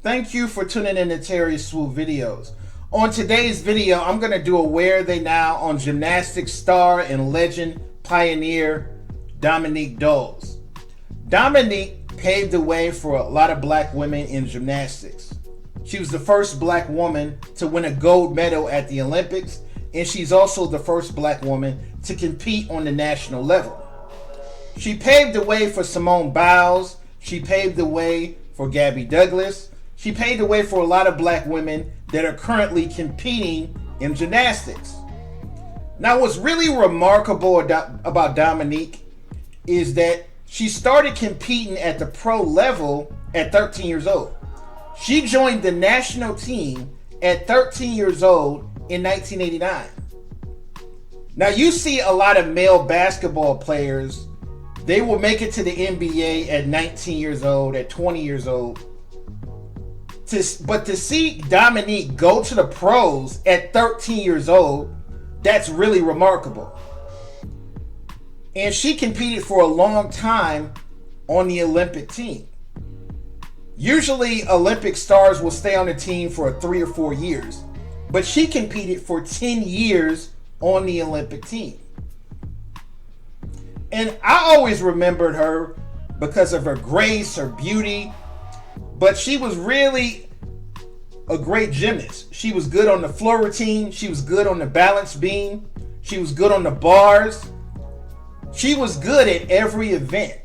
Thank you for tuning in to Terry Swoop Videos. On today's video, I'm going to do a Where Are They Now on gymnastics star and legend pioneer Dominique Dawes. Dominique paved the way for a lot of black women in gymnastics. She was the first black woman to win a gold medal at the Olympics, and she's also the first black woman to compete on the national level. She paved the way for Simone Biles. She paved the way for Gabby Douglas. She paved the way for a lot of black women that are currently competing in gymnastics. Now, what's really remarkable about Dominique is that she started competing at the pro level at 13 years old. She joined the national team at 13 years old in 1989. Now, you see a lot of male basketball players, they will make it to the NBA at 19 years old, at 20 years old. But to see Dominique go to the pros at 13 years old, that's really remarkable. And she competed for a long time on the Olympic team. Usually Olympic stars will stay on the team for 3 or 4 years, but she competed for 10 years on the Olympic team. And I always remembered her because of her grace, her beauty, but she was really a great gymnast. She was good on the floor routine. She was good on the balance beam. She was good on the bars. She was good at every event.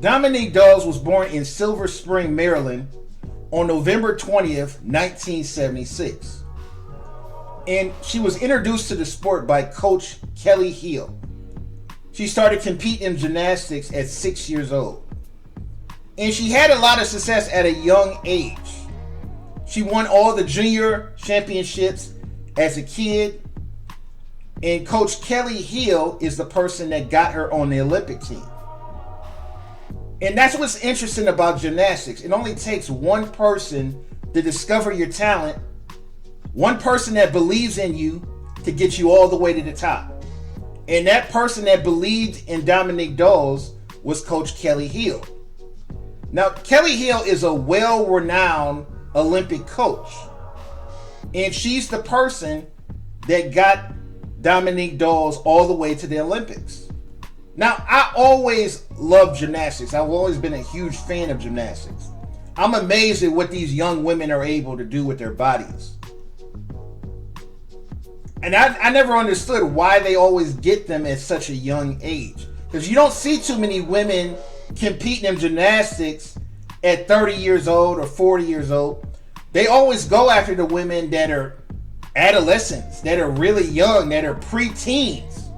Dominique Dawes was born in Silver Spring, Maryland on November 20th, 1976. And she was introduced to the sport by Coach Kelly Hill. She started competing in gymnastics at 6 years old. And she had a lot of success at a young age. She won all the junior championships as a kid. And Coach Kelly Hill is the person that got her on the Olympic team. And that's what's interesting about gymnastics. It only takes one person to discover your talent, one person that believes in you to get you all the way to the top. And that person that believed in Dominique Dawes was Coach Kelly Hill. Now, Kelly Hill is a well-renowned Olympic coach. And she's the person that got Dominique Dawes all the way to the Olympics. Now, I always loved gymnastics. I've always been a huge fan of gymnastics. I'm amazed at what these young women are able to do with their bodies. And I never understood why they always get them at such a young age. Because you don't see too many women competing in gymnastics at 30 years old or 40 years old. They always go after the women that are adolescents, that are really young, that are pre-teens.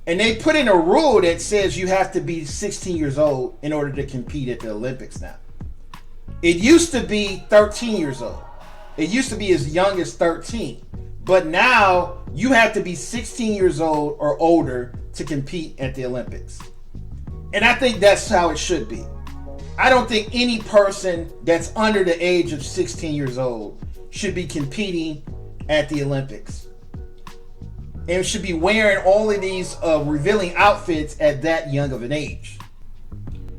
And they put in a rule that says you have to be 16 years old in order to compete at the Olympics now. It used to be 13 years old. It used to be as young as 13. But now you have to be 16 years old or older to compete at the Olympics. And I think that's how it should be. I don't think any person that's under the age of 16 years old should be competing at the Olympics. And should be wearing all of these revealing outfits at that young of an age.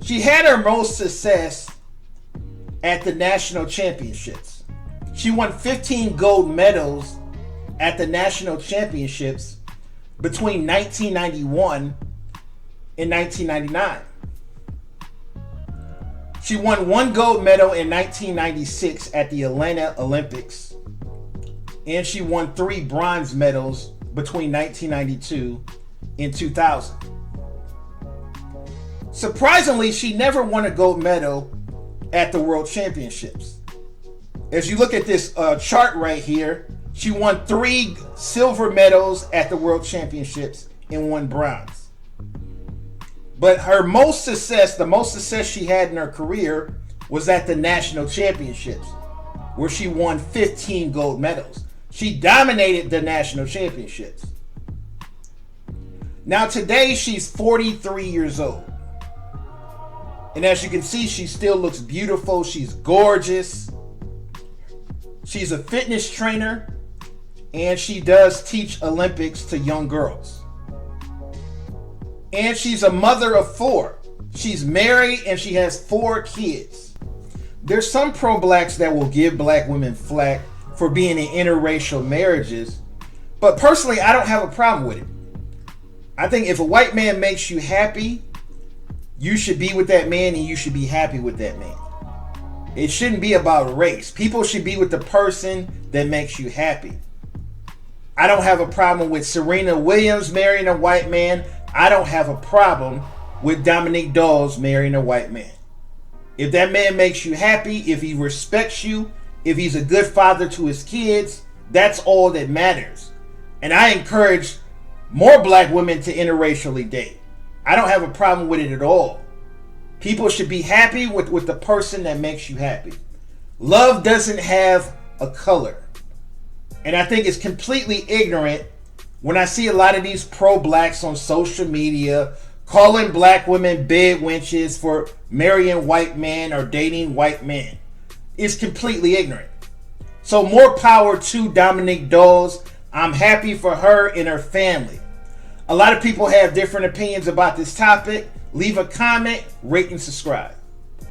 She had her most success at the national championships. She won 15 gold medals at the national championships between 1991 and 1999. She won 1 gold medal in 1996 at the Atlanta Olympics, and she won 3 bronze medals between 1992 and 2000. Surprisingly, she never won a gold medal at the World Championships. As you look at this chart right here, she won 3 silver medals at the World Championships and 1 bronze. But her most success, the most success she had in her career, was at the national championships, where she won 15 gold medals. She dominated the national championships. Now today she's 43 years old. And as you can see, she still looks beautiful. She's gorgeous. She's a fitness trainer. And she does teach Olympics to young girls. And she's a mother of 4. She's married and she has 4 kids. there's some pro-blacks that will give black women flack for being in interracial marriages, but personally, I don't have a problem with it. I think if a white man makes you happy, you should be with that man and you should be happy with that man. It shouldn't be about race. People should be with the person that makes you happy. I don't have a problem with Serena Williams marrying a white man. I don't have a problem with Dominique Dawes marrying a white man. If that man makes you happy, if he respects you, if he's a good father to his kids, that's all that matters. And I encourage more black women to interracially date. I don't have a problem with it at all. People should be happy with the person that makes you happy. Love doesn't have a color. And I think it's completely ignorant when I see a lot of these pro-blacks on social media calling black women bed wenches for marrying white men or dating white men. It's completely ignorant. So more power to Dominique Dawes. I'm happy for her and her family. A lot of people have different opinions about this topic. Leave a comment, rate, and subscribe.